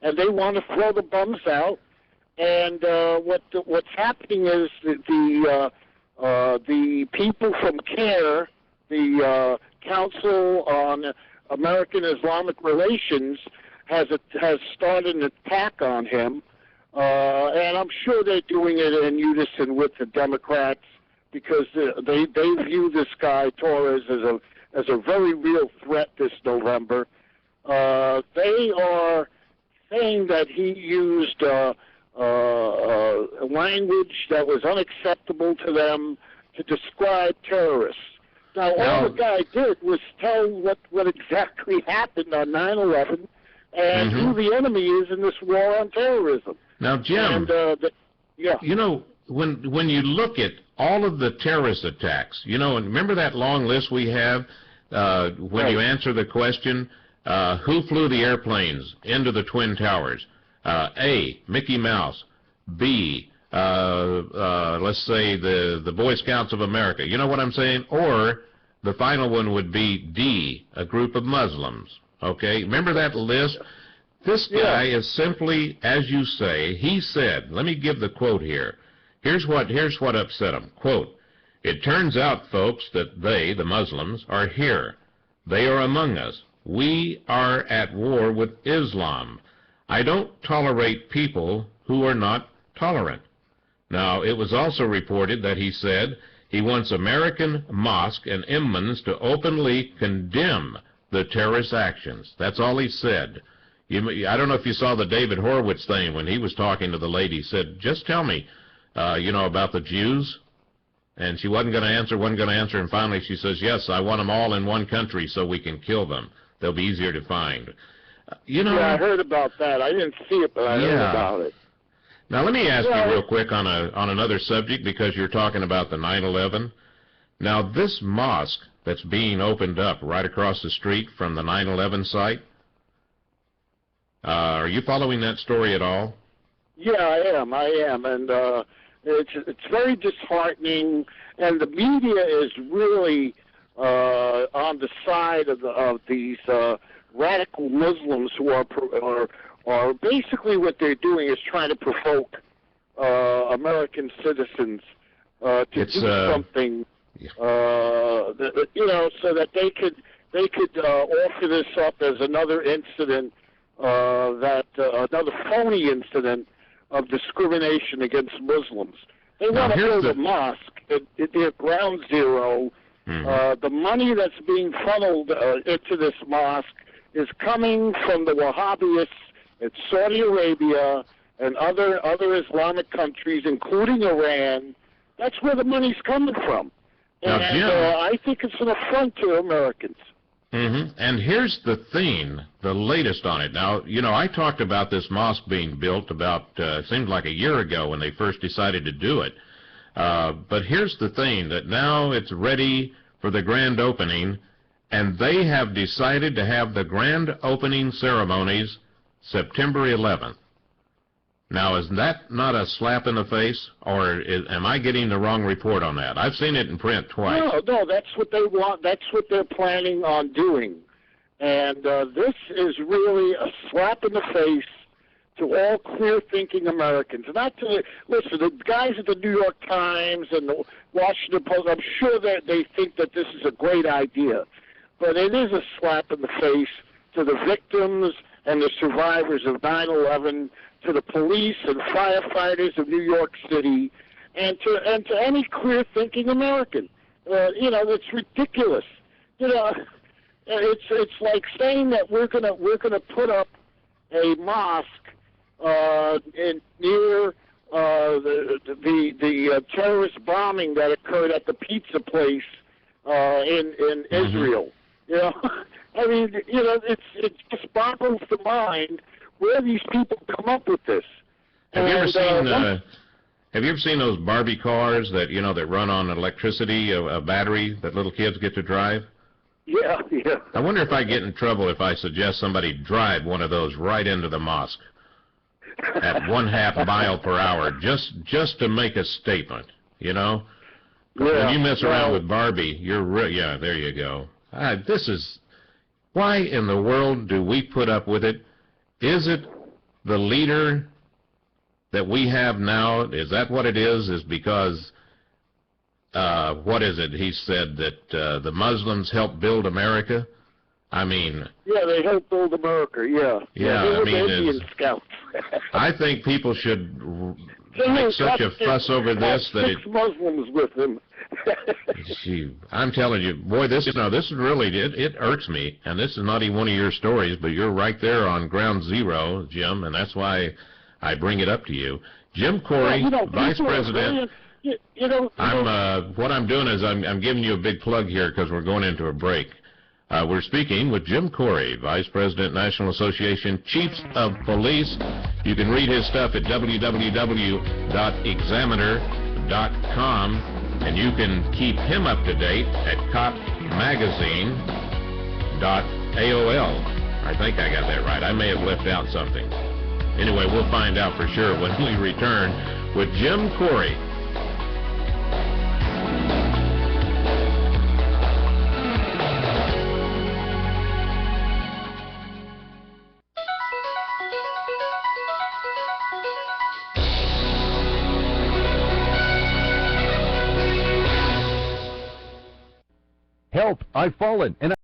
and they want to throw the bums out. And what's happening is that the people from CARE, the Council on American Islamic Relations, has started an attack on him, and I'm sure they're doing it in unison with the Democrats, because they view this guy Torres as a very real threat this November. They are saying that he used language that was unacceptable to them to describe terrorists. Now, all the guy did was tell what exactly happened on 9/11 and who the enemy is in this war on terrorism. Now, Jim, you know, when you look at all of the terrorist attacks, you know, and remember that long list we have when you answer the question, who flew the airplanes into the Twin Towers? A, Mickey Mouse. B, let's say the Boy Scouts of America. You know what I'm saying? Or the final one would be D, a group of Muslims. Okay? Remember that list? This guy is simply, as you say, he said, let me give the quote here. Here's what upset him. Quote, "It turns out, folks, that they, the Muslims, are here. They are among us. We are at war with Islam. I don't tolerate people who are not tolerant." Now, it was also reported that he said he wants American mosques and imams to openly condemn the terrorist actions. That's all he said. I don't know if you saw the David Horowitz thing when he was talking to the lady. He said, just tell me, you know, about the Jews. And she wasn't going to answer, and finally she says, yes, I want them all in one country so we can kill them. They'll be easier to find. You know, I heard about that. I didn't see it, but I heard about it. Now, let me ask you real quick on another subject, because you're talking about the 9/11. Now, this mosque that's being opened up right across the street from the 9/11 site, are you following that story at all? Yeah, I am, and it's very disheartening, and the media is really on the side of these radical Muslims who are basically, what they're doing is trying to provoke American citizens to do something, you know, so that they could offer this up as another incident, another phony incident of discrimination against Muslims. They want to build a mosque at their ground zero. The money that's being funneled into this mosque is coming from the Wahhabists in Saudi Arabia and other Islamic countries, including Iran. That's where the money's coming from. And I think it's an affront to Americans. And here's the thing, the latest on it. Now, you know, I talked about this mosque being built about, it seemed like a year ago when they first decided to do it. But here's the thing, that now it's ready for the grand opening, and they have decided to have the grand opening ceremonies September 11th. Now, is that not a slap in the face, or am I getting the wrong report on that? I've seen it in print twice. No, that's what they want. That's what they're planning on doing. And this is really a slap in the face to all clear-thinking Americans. Not to listen, the guys at the New York Times and the Washington Post, I'm sure that they think that this is a great idea. But it is a slap in the face to the victims and the survivors of 9/11, to the police and firefighters of New York City, and to any clear-thinking American. You know, it's ridiculous. You know, it's like saying that we're gonna put up a mosque near the terrorist bombing that occurred at the pizza place in Israel. You know, I mean, you know, it just boggles the mind where these people come up with this. Have you ever seen those Barbie cars that, you know, that run on electricity, a battery that little kids get to drive? Yeah. I wonder if I get in trouble if I suggest somebody drive one of those right into the mosque at 1/2 mile per hour, just to make a statement, you know? When you mess around with Barbie, yeah, there you go. This is, why in the world do we put up with it? Is it the leader that we have now, is that what it is? Is because, what is it? He said that the Muslims helped build America? I mean... Yeah, they helped build America, yeah. Yeah, they were I mean... the Indian scouts. I think people should make such a fuss over this that it... 6 Muslims with him. Gee, I'm telling you, boy, this is really, it irks me, and this is not even one of your stories, but you're right there on ground zero, Jim, and that's why I bring it up to you. Jim Kouri, Vice President. What I'm doing is I'm giving you a big plug here because we're going into a break. We're speaking with Jim Kouri, Vice President, National Association Chiefs of Police. You can read his stuff at www.examiner.com, and you can keep him up to date at copmagazine.aol. I think I got that right. I may have left out something. Anyway, we'll find out for sure when we return with Jim Kouri. Help! I've fallen and